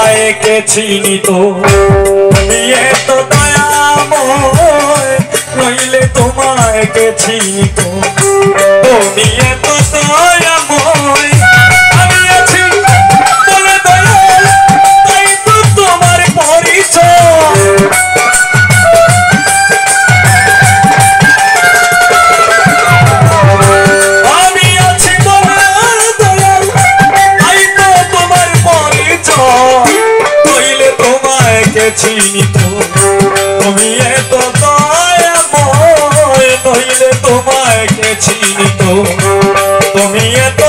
তোমায় কে চিনিত তুমি এত দয়াময় নইলে তোমায় কে চিনিত তুমি এত দয়াময় আমি আছি বলে দয়াল তাই তো তোমার পরিচয় আমি আছি বলে দয়াল তাই তো তোমার পরিচয় নইলে তোমায় কে চিনিত তুমি এত দয়াময় নইলে তোমায় কে চিনিত তুমি এত